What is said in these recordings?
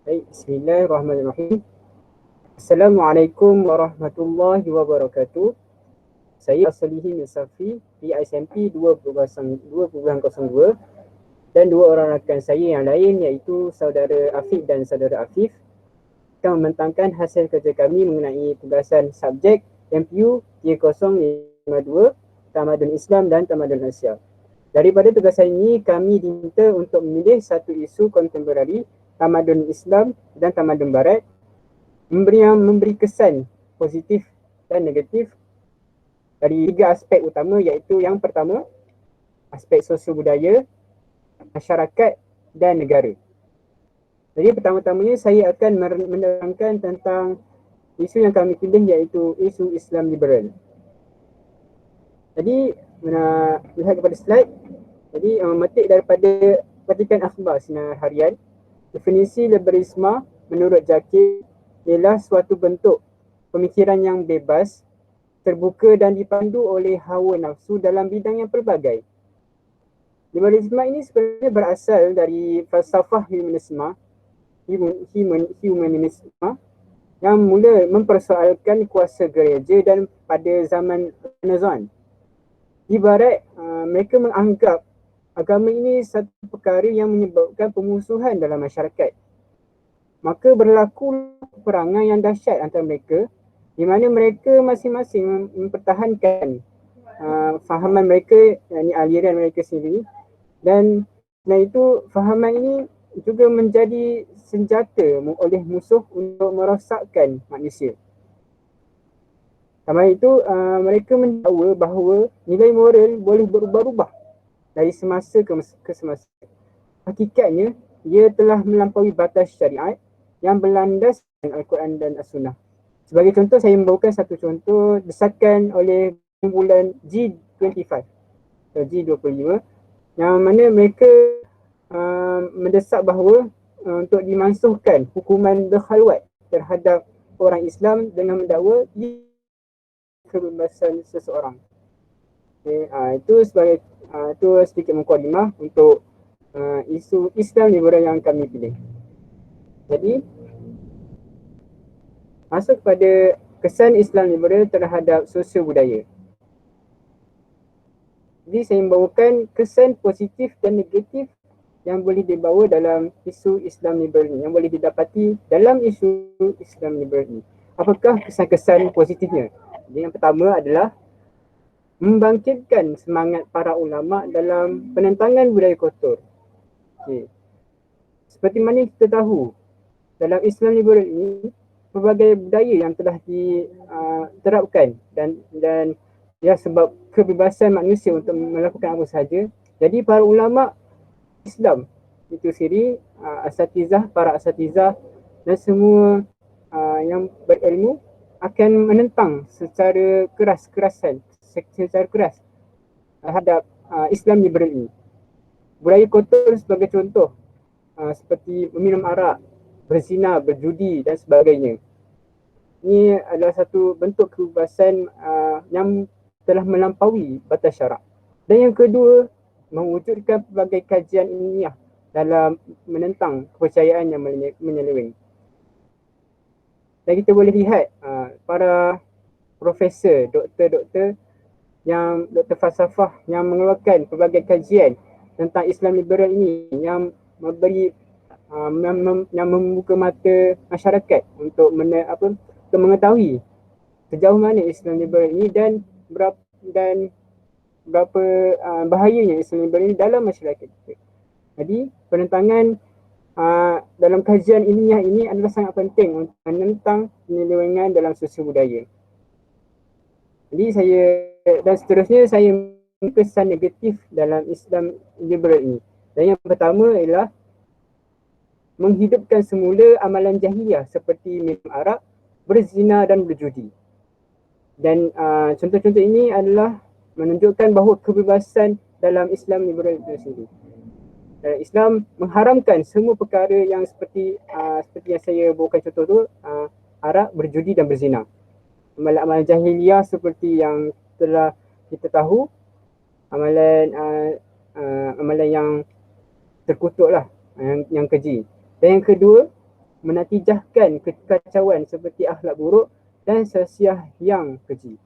Baik, bismillahirrahmanirrahim. Assalamualaikum warahmatullahi wabarakatuh. Saya Salihin Yusafi, PISMP 2.02 dan dua orang rakan saya yang lain iaitu saudara Afiq dan saudara Afif akan membentangkan hasil kerja kami mengenai tugasan subjek MPU 3052 Tamadun Islam dan Tamadun Asia. Daripada tugasan ini, kami diminta untuk memilih satu isu kontemporari Tamadun Islam dan Tamadun Barat memberi kesan positif dan negatif dari tiga aspek utama, iaitu yang pertama, aspek sosio budaya, masyarakat dan negara. Jadi pertama-tamanya saya akan menerangkan tentang isu yang kami pilih, iaitu isu Islam liberal. Jadi lihat kepada slide. Jadi memetik daripada petikan akhbar sinar harian, definisi liberalisme menurut Jakir ialah suatu bentuk pemikiran yang bebas, terbuka dan dipandu oleh hawa nafsu dalam bidang yang pelbagai. Liberalisme ini sebenarnya berasal dari falsafah humanisme yang mula mempersoalkan kuasa gereja dan pada zaman Renaissance. Di Barat, mereka menganggap agama ini satu perkara yang menyebabkan pemusuhan dalam masyarakat. Maka berlaku peperangan yang dahsyat antara mereka, di mana mereka masing-masing mempertahankan fahaman mereka, yakni aliran mereka sendiri, dan itu fahaman ini juga menjadi senjata oleh musuh untuk merosakkan manusia. Sama itu, mereka mendakwa bahawa nilai moral boleh berubah-ubah dari semasa ke semasa. Hakikatnya, ia telah melampaui batas syariat yang berlandas Al-Quran dan As-Sunnah. Sebagai contoh, saya membawakan satu contoh desakan oleh kumpulan G25 atau G25, yang mana mereka mendesak bahawa untuk dimansuhkan hukuman berkhalwat terhadap orang Islam dengan mendakwa kebebasan seseorang. Okay, itu sebagai itu sedikit mukadimah untuk isu Islam liberal yang kami pilih. Jadi masuk pada kesan Islam liberal terhadap sosial budaya. Jadi saya membawakan kesan positif dan negatif yang boleh dibawa dalam isu Islam liberal ini, yang boleh didapati dalam isu Islam liberal ini. Apakah kesan-kesan positifnya? Jadi yang pertama adalah membangkitkan semangat para ulama dalam penentangan budaya kotor. Okay. Seperti mana kita tahu, dalam Islam liberal ini, pelbagai budaya yang telah diterapkan dan ya sebab kebebasan manusia untuk melakukan apa sahaja. Jadi para ulama Islam itu sendiri, para asatizah dan semua yang berilmu akan menentang secara keras terhadap Islam liberal ini. Budaya kotor sebagai contoh, seperti meminum arak, berzina, berjudi dan sebagainya. Ini adalah satu bentuk kebebasan yang telah melampaui batas syarak. Dan yang kedua, mewujudkan pelbagai kajian ilmiah dalam menentang kepercayaan yang menyeleweng. Dan kita boleh lihat para profesor, doktor-doktor doktor falsafah yang mengeluarkan pelbagai kajian tentang Islam liberal ini yang memberi yang membuka mata masyarakat untuk mengetahui sejauh mana Islam liberal ini dan berapa bahayanya Islam liberal ini dalam masyarakat kita. Jadi penentangan dalam kajian ilmiah ini adalah sangat penting untuk menentang penyelewengan dalam sosial budaya. Jadi seterusnya saya kesan negatif dalam Islam liberal ini. Dan yang pertama ialah menghidupkan semula amalan jahiliah seperti minum arak, berzina dan berjudi. Dan contoh-contoh ini adalah menunjukkan bahawa kebebasan dalam Islam liberal itu sendiri. Dalam Islam mengharamkan semua perkara yang seperti yang saya bawakan contoh tu, arak, berjudi dan berzina. Amalan-amalan jahiliah seperti yang telah kita tahu, amalan yang terkutuk lah, yang keji. Dan yang kedua, menatijahkan kekacauan seperti akhlak buruk dan sosial yang keji.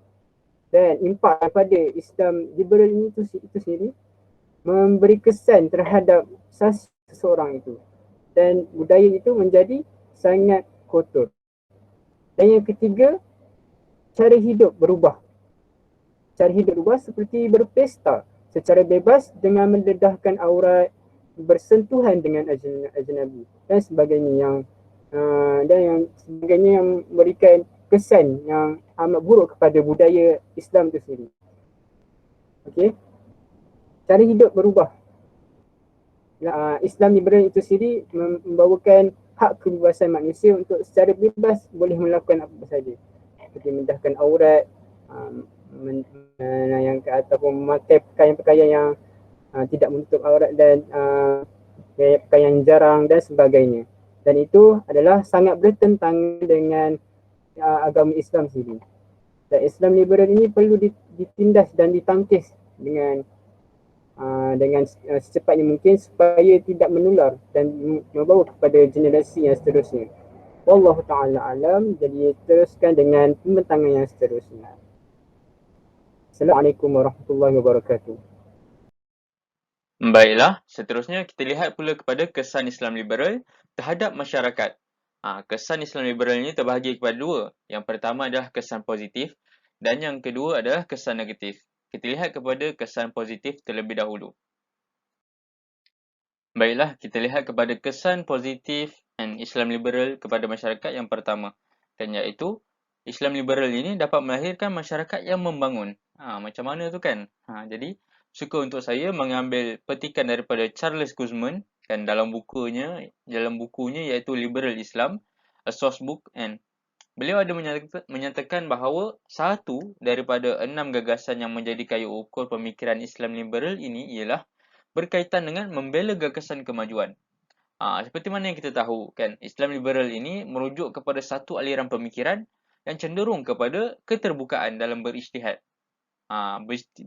Dan impak daripada Islam liberal ini itu sendiri memberi kesan terhadap seseorang itu, dan budaya itu menjadi sangat kotor. Dan yang ketiga, cara hidup berubah. Cara hidup berubah seperti berpesta secara bebas dengan mendedahkan aurat, bersentuhan dengan ajnabi dan sebagainya yang memberikan kesan yang amat buruk kepada budaya Islam itu sendiri. Okey, cara hidup berubah. Islam liberal itu sendiri membawakan hak kebebasan manusia untuk secara bebas boleh melakukan apa saja, seperti mendedahkan aurat, yang ataupun memakai pakaian-pakaian yang tidak menutup aurat dan pakaian jarang dan sebagainya. Dan itu adalah sangat bertentangan dengan agama Islam sendiri. Dan Islam liberal ini perlu ditindas dan ditangkis dengan secepatnya mungkin supaya tidak menular dan membawa kepada generasi yang seterusnya. Wallahu ta'ala alam. Jadi teruskan dengan pembentangan yang seterusnya. Assalamualaikum warahmatullahi wabarakatuh. Baiklah, seterusnya kita lihat pula kepada kesan Islam liberal terhadap masyarakat. Kesan Islam liberal ini terbahagi kepada dua. Yang pertama adalah kesan positif dan yang kedua adalah kesan negatif. Kita lihat kepada kesan positif terlebih dahulu. Baiklah, kita lihat kepada kesan positif dan Islam liberal kepada masyarakat yang pertama. Dan iaitu, Islam liberal ini dapat melahirkan masyarakat yang membangun. Macam mana tu kan? Jadi, suka untuk saya mengambil petikan daripada Charles Guzman kan dalam bukunya iaitu Liberal Islam, A Source Book, and beliau ada menyatakan bahawa satu daripada 6 gagasan yang menjadi kayu ukur pemikiran Islam liberal ini ialah berkaitan dengan membela gagasan kemajuan. Seperti mana yang kita tahu kan, Islam liberal ini merujuk kepada satu aliran pemikiran yang cenderung kepada keterbukaan dalam berijtihad.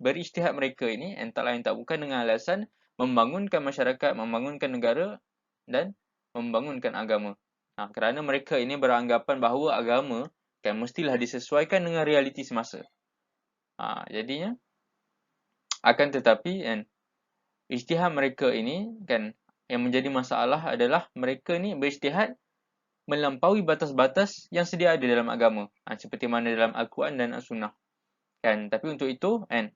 Berijtihad mereka ini tak lain tak bukan dengan alasan membangunkan masyarakat, membangunkan negara dan membangunkan agama. Kerana mereka ini beranggapan bahawa agama kan mestilah disesuaikan dengan realiti semasa. Jadinya akan tetapi kan ijtihad mereka ini kan yang menjadi masalah adalah mereka ni berijtihad melampaui batas-batas yang sedia ada dalam agama. Seperti mana dalam Al-Quran dan As-Sunnah. Kan, tapi untuk itu kan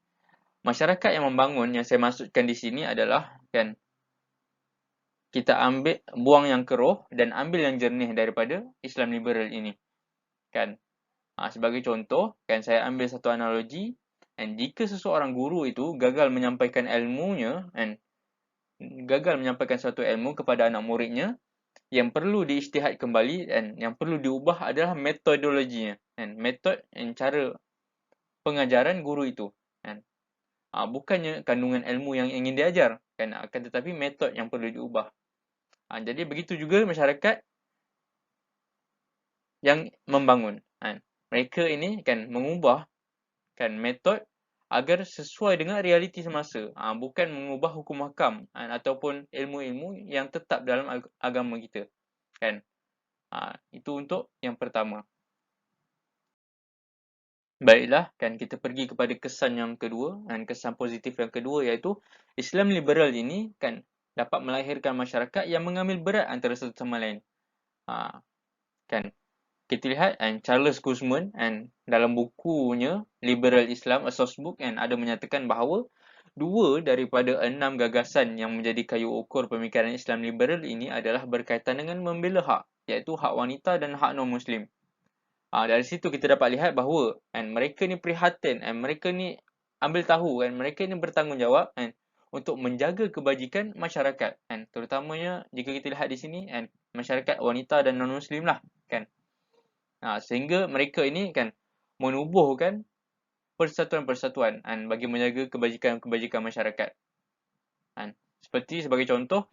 masyarakat yang membangun yang saya maksudkan di sini adalah kan kita buang yang keruh dan ambil yang jernih daripada Islam liberal ini. Kan. Sebagai contoh, kan saya ambil satu analogi, dan jika seseorang guru itu gagal menyampaikan ilmunya kan gagal menyampaikan suatu ilmu kepada anak muridnya, yang perlu diijtihad kembali dan yang perlu diubah adalah metodologinya kan, metod dan cara pengajaran guru itu kan. Bukannya kandungan ilmu yang ingin diajar kan, akan tetapi metod yang perlu diubah. Jadi begitu juga masyarakat yang membangun kan. Mereka ini kan mengubah kan metod agar sesuai dengan realiti semasa. Bukan mengubah hukum hakam ataupun ilmu-ilmu yang tetap dalam agama kita kan. Itu untuk yang pertama. Baiklah, kan kita pergi kepada kesan yang kedua, dan kesan positif yang kedua iaitu Islam liberal ini kan dapat melahirkan masyarakat yang mengambil berat antara satu sama lain. Kan kita lihat Charles Guzman dalam bukunya Liberal Islam, A Source Book, ada menyatakan bahawa 2 daripada 6 gagasan yang menjadi kayu ukur pemikiran Islam liberal ini adalah berkaitan dengan membela hak, iaitu hak wanita dan hak non-Muslim. Dari situ kita dapat lihat bahawa mereka ni prihatin, mereka ni ambil tahu, mereka ni bertanggungjawab untuk menjaga kebajikan masyarakat, terutamanya jika kita lihat di sini masyarakat wanita dan non-Muslim lah kan. Sehingga mereka ini kan menubuhkan persatuan-persatuan bagi menjaga kebajikan masyarakat. Seperti sebagai contoh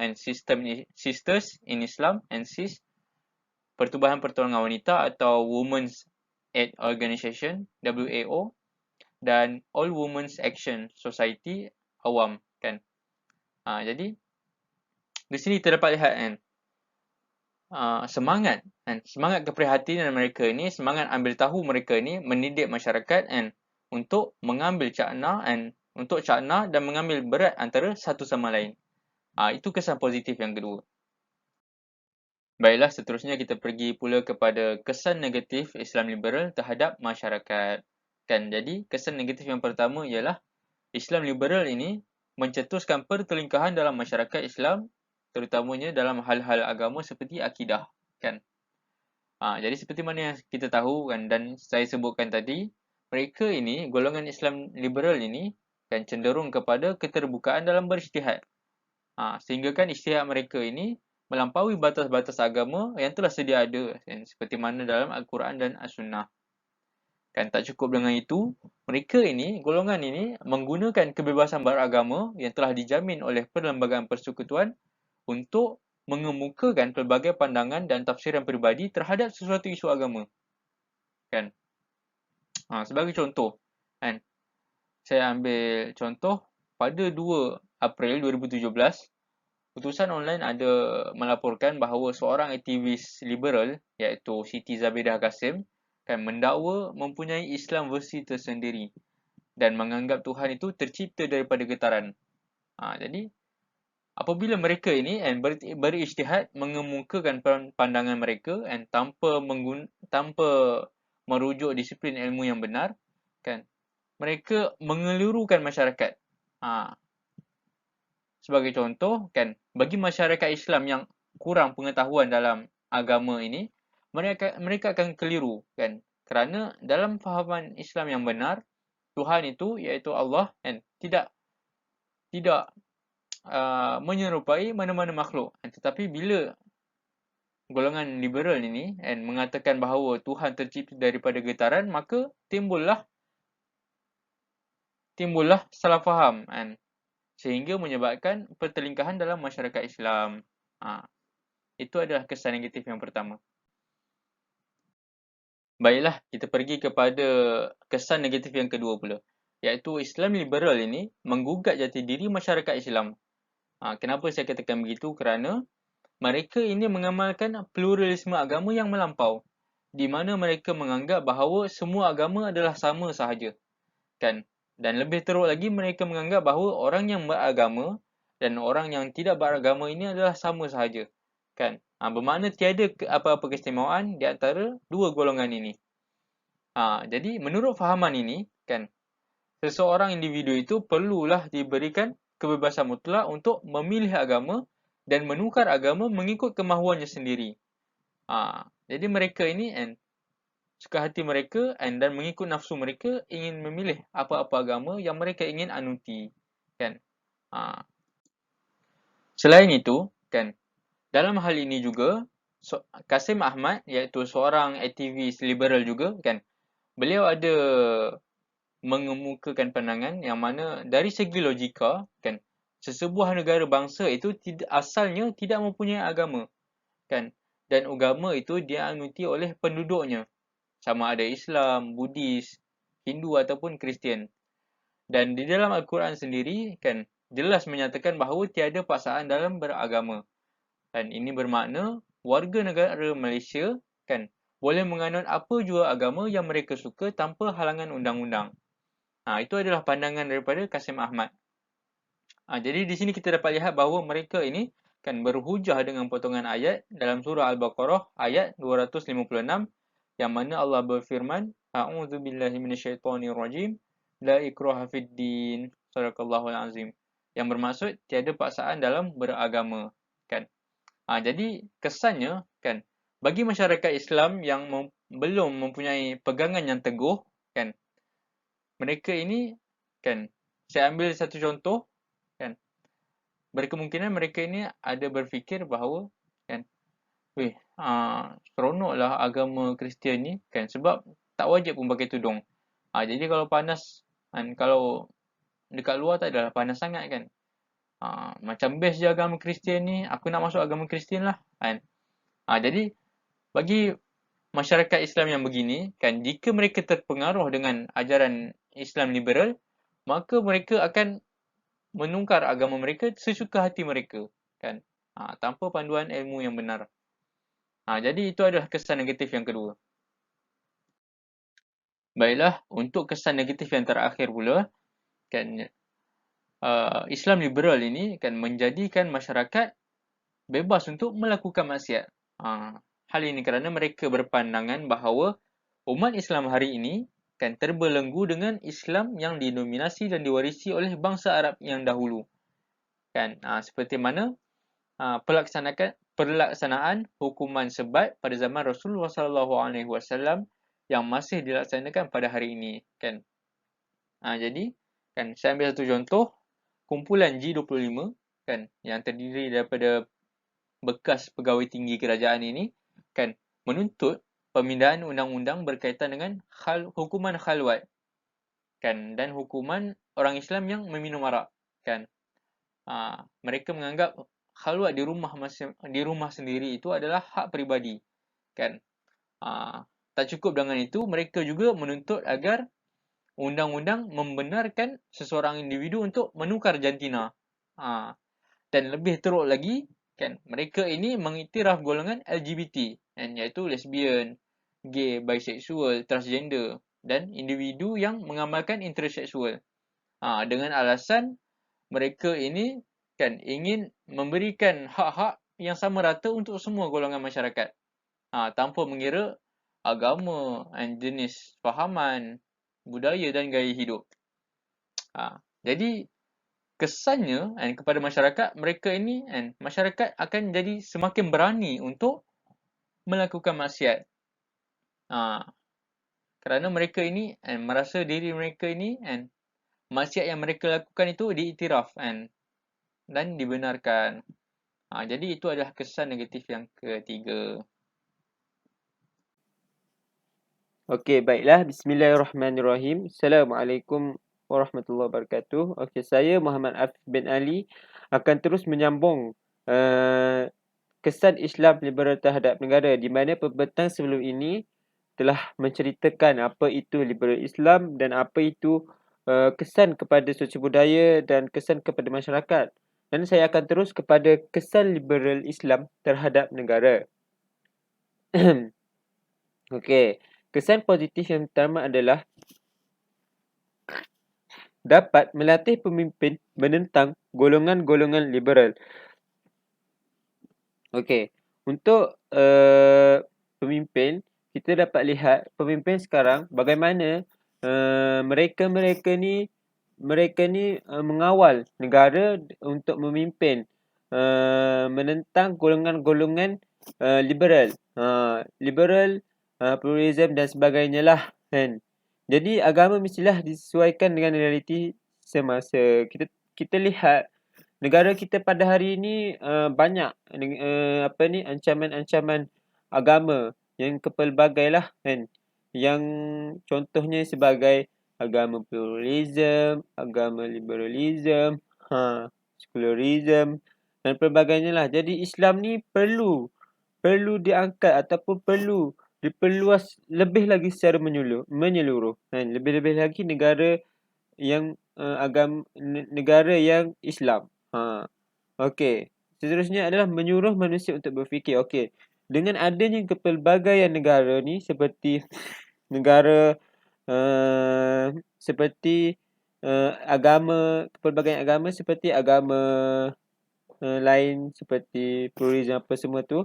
Sisters in Islam and SIS, Pertubuhan Pertolongan Wanita atau Women's Aid Organisation WAO, dan All Women's Action Society AWAM kan. Jadi di sini terdapat lihat semangat keprihatinan mereka ini, semangat ambil tahu mereka ini mendidik masyarakat untuk mengambil cakna dan mengambil berat antara satu sama lain. Itu kesan positif yang kedua. Baiklah, seterusnya kita pergi pula kepada kesan negatif Islam liberal terhadap masyarakat. Jadi kesan negatif yang pertama ialah Islam liberal ini mencetuskan pertelingkahan dalam masyarakat Islam, terutamanya dalam hal-hal agama seperti akidah, kan. Jadi seperti mana yang kita tahu kan dan saya sebutkan tadi, mereka ini, golongan Islam liberal ini kan cenderung kepada keterbukaan dalam berijtihad. Sehingga kan ijtihad mereka ini melampaui batas-batas agama yang telah sedia ada, seperti mana dalam Al-Quran dan As-Sunnah. Kan tak cukup dengan itu, mereka ini, golongan ini menggunakan kebebasan beragama yang telah dijamin oleh Perlembagaan Persekutuan untuk mengemukakan pelbagai pandangan dan tafsiran peribadi terhadap sesuatu isu agama. Kan? Sebagai contoh, kan, saya ambil contoh pada 2 April 2017, utusan online ada melaporkan bahawa seorang aktivis liberal iaitu Siti Zabidah Qasim kan mendakwa mempunyai Islam versi tersendiri dan menganggap Tuhan itu tercipta daripada getaran. Jadi apabila mereka ini berijtihad mengemukakan pandangan mereka tanpa merujuk disiplin ilmu yang benar, kan, mereka mengelirukan masyarakat. Sebagai contoh, kan, bagi masyarakat Islam yang kurang pengetahuan dalam agama ini, mereka akan keliru, kan, kerana dalam fahaman Islam yang benar, Tuhan itu iaitu Allah kan tidak menyerupai mana-mana makhluk. Tetapi bila golongan liberal ini mengatakan bahawa Tuhan tercipta daripada getaran, maka timbullah salah faham kan, sehingga menyebabkan pertelingkahan dalam masyarakat Islam. Itu adalah kesan negatif yang pertama. Baiklah, kita pergi kepada kesan negatif yang kedua pula, iaitu Islam liberal ini menggugat jati diri masyarakat Islam. Kenapa saya katakan begitu? Kerana mereka ini mengamalkan pluralisme agama yang melampau, di mana mereka menganggap bahawa semua agama adalah sama sahaja, kan? Dan lebih teruk lagi, mereka menganggap bahawa orang yang beragama dan orang yang tidak beragama ini adalah sama sahaja, kan? Bermakna tiada apa-apa keistimewaan di antara dua golongan ini. Jadi menurut fahaman ini, kan, seseorang individu itu perlulah diberikan kebebasan mutlak untuk memilih agama dan menukar agama mengikut kemahuannya sendiri. Jadi mereka ini suka hati mereka dan mengikut nafsu mereka ingin memilih apa-apa agama yang mereka ingin anuti, kan. Selain itu, kan, dalam hal ini juga Qasim Ahmad iaitu seorang aktivis liberal juga, kan, beliau ada mengemukakan pandangan yang mana dari segi logika, kan, sesebuah negara bangsa itu asalnya tidak mempunyai agama, kan, dan agama itu dianuti oleh penduduknya, sama ada Islam, Buddhis, Hindu ataupun Kristian. Dan di dalam Al-Quran sendiri, kan, jelas menyatakan bahawa tiada paksaan dalam beragama. Dan ini bermakna warga negara Malaysia, kan, boleh menganut apa jua agama yang mereka suka tanpa halangan undang-undang. Itu adalah pandangan daripada Qasim Ahmad. Jadi di sini kita dapat lihat bahawa mereka ini kan berhujah dengan potongan ayat dalam surah Al-Baqarah ayat 256 yang mana Allah berfirman, A'udzubillahi minasyaitonirrajim, la ikraha fid din, sadaqallahul azim. Yang bermaksud tiada paksaan dalam beragama, kan. Jadi kesannya, kan, bagi masyarakat Islam yang belum mempunyai pegangan yang teguh, kan, mereka ini, kan, saya ambil satu contoh, kan, berkemungkinan mereka ini ada berfikir bahawa, kan, seronoklah agama Kristian ni, kan, sebab tak wajib pun pakai tudung. Jadi kalau panas, kan, kalau dekat luar tak adalah panas sangat, kan. Macam best je agama Kristian ni, aku nak masuk agama Kristian lah, kan. Jadi bagi masyarakat Islam yang begini, kan, jika mereka terpengaruh dengan ajaran Islam liberal, maka mereka akan menukar agama mereka sesuka hati mereka, kan, tanpa panduan ilmu yang benar. Jadi itu adalah kesan negatif yang kedua. Baiklah, untuk kesan negatif yang terakhir pula, kan Islam liberal ini kan menjadikan masyarakat bebas untuk melakukan maksiat. Hal ini kerana mereka berpandangan bahawa umat Islam hari ini kan terbelenggu dengan Islam yang didominasi dan diwarisi oleh bangsa Arab yang dahulu. Kan seperti mana pelaksanaan hukuman sebat pada zaman Rasulullah SAW yang masih dilaksanakan pada hari ini, kan. Jadi kan saya ambil satu contoh, kumpulan G25 kan yang terdiri daripada bekas pegawai tinggi kerajaan ini kan menuntut pemindahan undang-undang berkaitan dengan hukuman khalwat kan dan hukuman orang Islam yang meminum arak kan. Mereka menganggap khalwat di rumah sendiri itu adalah hak peribadi kan. Tak cukup dengan itu, mereka juga menuntut agar undang-undang membenarkan seseorang individu untuk menukar jantina. Dan lebih teruk lagi, kan, mereka ini mengiktiraf golongan LGBT, kan, iaitu lesbian, gay, bisexual, transgender dan individu yang mengamalkan interseksual. Dengan alasan mereka ini kan ingin memberikan hak-hak yang sama rata untuk semua golongan masyarakat. Tanpa mengira agama, jenis fahaman, budaya dan gaya hidup. Jadi kesannya kepada masyarakat, mereka ini masyarakat akan jadi semakin berani untuk melakukan maksiat. Kerana mereka ini merasa diri mereka ini maksiat yang mereka lakukan itu diiktiraf dan dibenarkan. Jadi itu adalah kesan negatif yang ketiga. Okey, baiklah. Bismillahirrahmanirrahim. Assalamualaikum warahmatullahi wabarakatuh. Okey, saya Muhammad Afif bin Ali akan terus menyambung kesan Islam liberal terhadap negara, di mana pembentang sebelum ini telah menceritakan apa itu liberal Islam dan apa itu kesan kepada sosial budaya dan kesan kepada masyarakat. Dan saya akan terus kepada kesan liberal Islam terhadap negara. Okey. Kesan positif yang pertama adalah dapat melatih pemimpin menentang golongan-golongan liberal. Okey, untuk pemimpin, kita dapat lihat pemimpin sekarang bagaimana mereka ni mengawal negara untuk memimpin menentang golongan-golongan liberal. Liberal, pluralism dan sebagainya lah, kan. Jadi agama mestilah disesuaikan dengan realiti semasa. Kita lihat negara kita pada hari ini banyak ancaman-ancaman agama yang kepelbagai lah, kan. Yang contohnya sebagai agama pluralism, agama liberalism, sekularism dan pelbagainya lah. Jadi Islam ni perlu diangkat ataupun perlu diperluas lebih lagi secara menyeluruh. Kan? Lebih-lebih lagi negara yang negara yang Islam. Okey. Seterusnya adalah menyuruh manusia untuk berfikir. Okey. Dengan adanya kepelbagaian negara ni seperti negara seperti agama, kepelbagaian agama seperti agama lain seperti pluralism apa semua tu.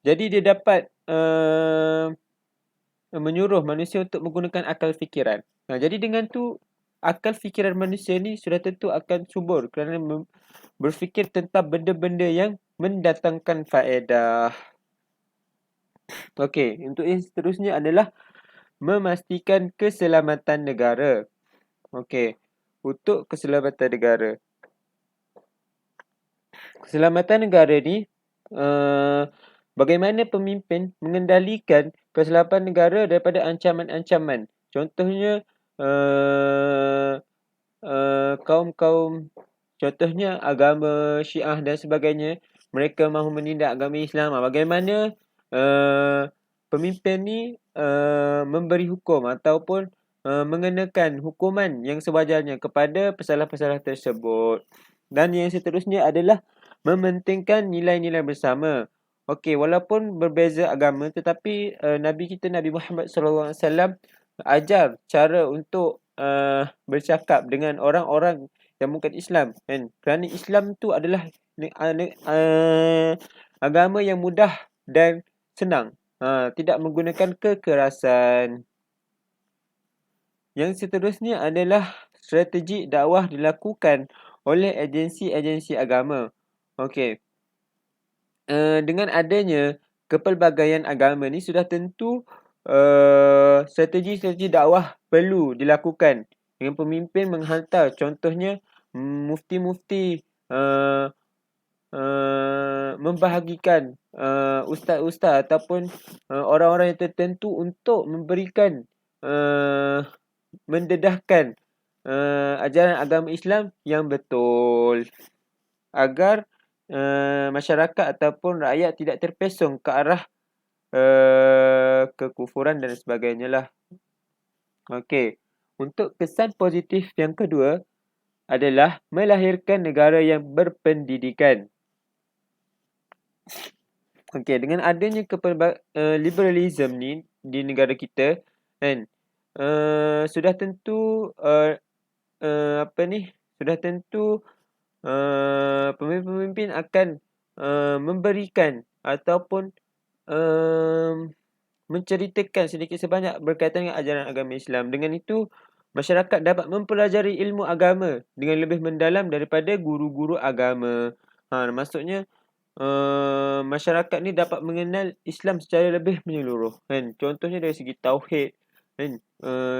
Jadi dia dapat menyuruh manusia untuk menggunakan akal fikiran. Jadi dengan tu akal fikiran manusia ni sudah tentu akan subur kerana berfikir tentang benda-benda yang mendatangkan faedah. Okey, untuk yang seterusnya adalah memastikan keselamatan negara. Okey, untuk keselamatan negara. Keselamatan negara ni bagaimana pemimpin mengendalikan keselamatan negara daripada ancaman-ancaman. Contohnya kaum-kaum, contohnya agama Syiah dan sebagainya, mereka mahu menindak agama Islam. Bagaimana pemimpin ni memberi hukum ataupun mengenakan hukuman yang sewajarnya kepada pesalah-pesalah tersebut. Dan yang seterusnya adalah mementingkan nilai-nilai bersama. Okey, walaupun berbeza agama tetapi Nabi kita Nabi Muhammad SAW ajar cara untuk bercakap dengan orang-orang yang bukan Islam kan. Kerana Islam tu adalah agama yang mudah dan senang. Tidak menggunakan kekerasan. Yang seterusnya adalah strategi dakwah dilakukan oleh agensi-agensi agama. Okey. Dengan adanya kepelbagaian agama ni sudah tentu strategi-strategi dakwah perlu dilakukan dengan pemimpin menghantar contohnya mufti-mufti membahagikan ustaz-ustaz ataupun orang-orang yang tertentu untuk memberikan mendedahkan ajaran agama Islam yang betul agar masyarakat ataupun rakyat tidak terpesong ke arah kekufuran dan sebagainya lah. Okey. Untuk kesan positif yang kedua adalah melahirkan negara yang berpendidikan. Okey, dengan adanya liberalism ni di negara kita kan, sudah tentu sudah tentu pemimpin-pemimpin akan memberikan ataupun menceritakan sedikit sebanyak berkaitan dengan ajaran agama Islam. Dengan itu, masyarakat dapat mempelajari ilmu agama dengan lebih mendalam daripada guru-guru agama. Maksudnya masyarakat ni dapat mengenal Islam secara lebih menyeluruh kan. Contohnya dari segi tauhid kan,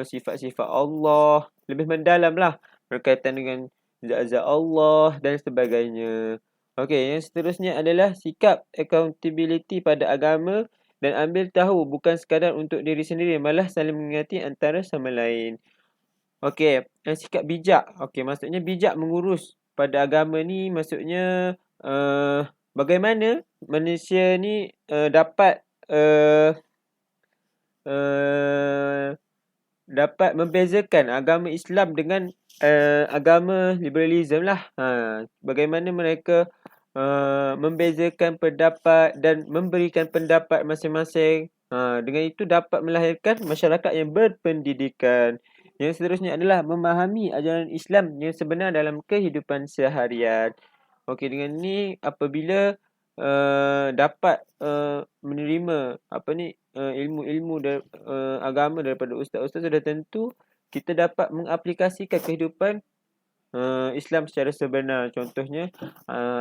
sifat-sifat Allah lebih mendalam lah berkaitan dengan zat-zat Allah dan sebagainya. Okey, yang seterusnya adalah sikap accountability pada agama dan ambil tahu bukan sekadar untuk diri sendiri, malah saling mengingati antara sama lain. Okey, sikap bijak. Okey, maksudnya bijak mengurus pada agama ni maksudnya bagaimana manusia ni dapat dapat membezakan agama Islam dengan agama liberalism lah. Bagaimana mereka membezakan pendapat dan memberikan pendapat masing-masing. Dengan itu dapat melahirkan masyarakat yang berpendidikan. Yang seterusnya adalah memahami ajaran Islam yang sebenar dalam kehidupan seharian. Okey, dengan ni apabila dapat menerima ilmu-ilmu agama daripada ustaz-ustaz, sudah tentu kita dapat mengaplikasikan kehidupan Islam secara sebenar. Contohnya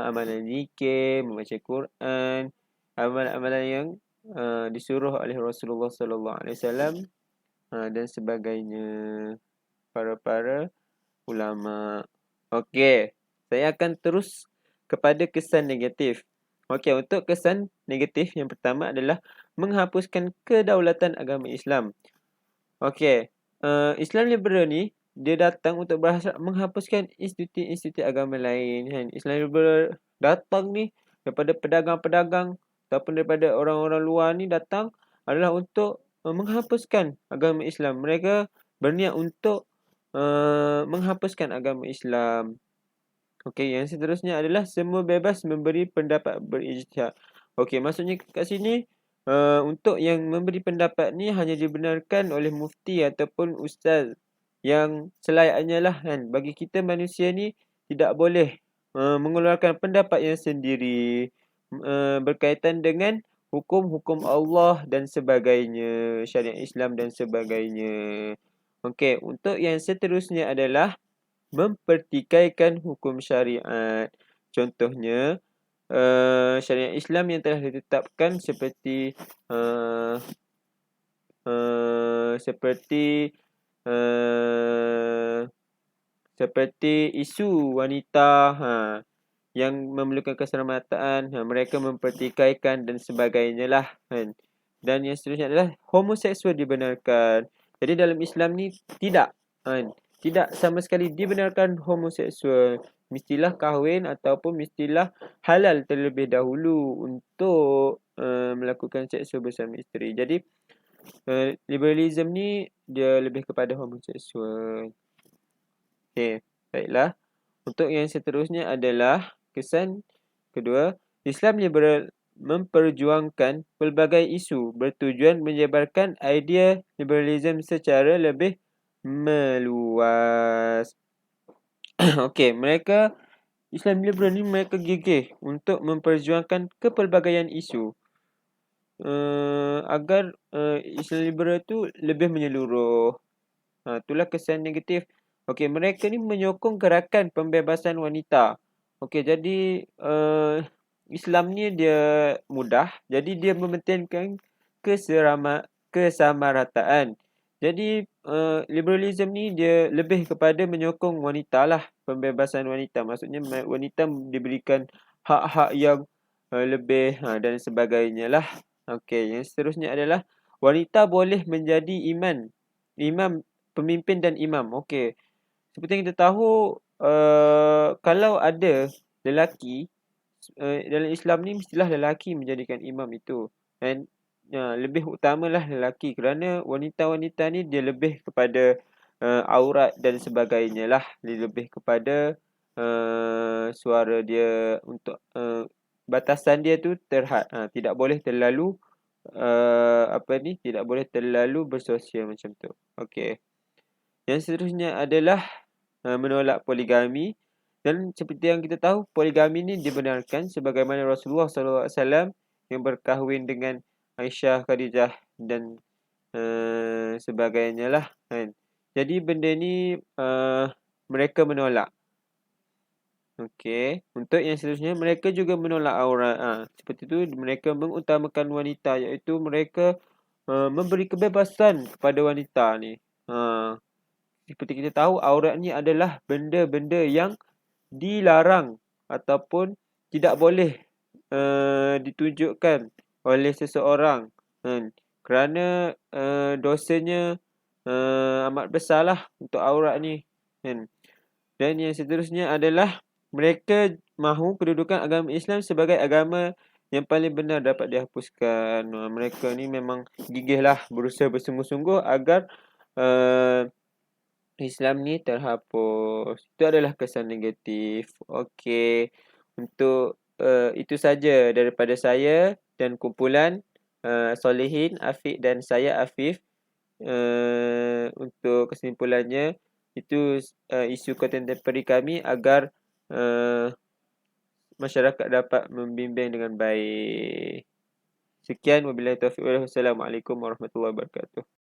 amalan zikir, membaca Quran, amalan-amalan yang disuruh oleh Rasulullah sallallahu alaihi wasallam dan sebagainya, para ulama. Okey, saya akan terus kepada kesan negatif. Okey, untuk kesan negatif yang pertama adalah menghapuskan kedaulatan agama Islam. Okey, Islam liberal ni dia datang untuk berhasrat menghapuskan institusi-institusi agama lain kan. Islam liberal datang ni daripada pedagang-pedagang ataupun daripada orang-orang luar ni datang adalah untuk menghapuskan agama Islam. Mereka berniat untuk menghapuskan agama Islam. Okey, yang seterusnya adalah semua bebas memberi pendapat berijtihad. Okey, maksudnya kat sini untuk yang memberi pendapat ni hanya dibenarkan oleh mufti ataupun ustaz yang selayaknya lah kan. Bagi kita manusia ni tidak boleh mengeluarkan pendapat yang sendiri berkaitan dengan hukum-hukum Allah dan sebagainya, syariat Islam dan sebagainya. Okey, untuk yang seterusnya adalah mempertikaikan hukum syariat. Contohnya syariat Islam yang telah ditetapkan seperti seperti isu wanita yang memerlukan keselamatan, mereka mempertikaikan dan sebagainya lah kan. Dan yang seterusnya adalah homoseksual dibenarkan. Jadi dalam Islam ni tidak kan, tidak sama sekali dibenarkan homoseksual. Mestilah kahwin ataupun mestilah halal terlebih dahulu untuk melakukan seksual bersama isteri. Jadi liberalism ni dia lebih kepada homoseksual. Okey, baiklah. Untuk yang seterusnya adalah kesan kedua, Islam liberal memperjuangkan pelbagai isu bertujuan menyebarkan idea liberalism secara lebih meluas. Okey, Islam liberal ni mereka gigih untuk memperjuangkan kepelbagaian isu agar Islam liberal tu lebih menyeluruh. Itulah kesan negatif. Okey, mereka ni menyokong gerakan pembebasan wanita. Okey, jadi Islam ni dia mudah, jadi dia mementingkan kesamarataan. Jadi liberalism ni dia lebih kepada menyokong wanita lah, pembebasan wanita. Maksudnya wanita diberikan hak-hak yang lebih dan sebagainya lah. Okey, yang seterusnya adalah wanita boleh menjadi imam, pemimpin dan imam. Okey. Seperti yang kita tahu, kalau ada lelaki dalam Islam ni mestilah lelaki menjadikan imam itu. Dan lebih utamalah lelaki kerana wanita-wanita ni dia lebih kepada aurat dan sebagainya lah. Dia lebih kepada suara dia untuk batasan dia tu tidak boleh terlalu tidak boleh terlalu bersosial macam tu. Okey. Yang seterusnya adalah menolak poligami. Dan seperti yang kita tahu, poligami ni dibenarkan sebagaimana Rasulullah SAW yang berkahwin dengan Aisyah, Khadijah dan sebagainya lah kan. Jadi benda ni mereka menolak. Okey, untuk yang seterusnya mereka juga menolak aurat. Seperti itu mereka mengutamakan wanita, iaitu mereka memberi kebebasan kepada wanita ni. Seperti kita tahu, aurat ni adalah benda-benda yang dilarang ataupun tidak boleh ditunjukkan oleh seseorang kerana dosanya amat besarlah untuk aurat ni kan. Dan yang seterusnya adalah mereka mahu kedudukan agama Islam sebagai agama yang paling benar dapat dihapuskan. Mereka ni memang gigihlah berusaha bersungguh-sungguh agar Islam ni terhapus. Itu adalah kesan negatif. Okey. Untuk itu saja daripada saya dan kumpulan Solehin, Afiq dan saya Afif. Untuk kesimpulannya, itu isu contemporary kami agar masyarakat dapat membimbing dengan baik. Sekian, wabillahi taufiq. Wassalamualaikum warahmatullahi wabarakatuh.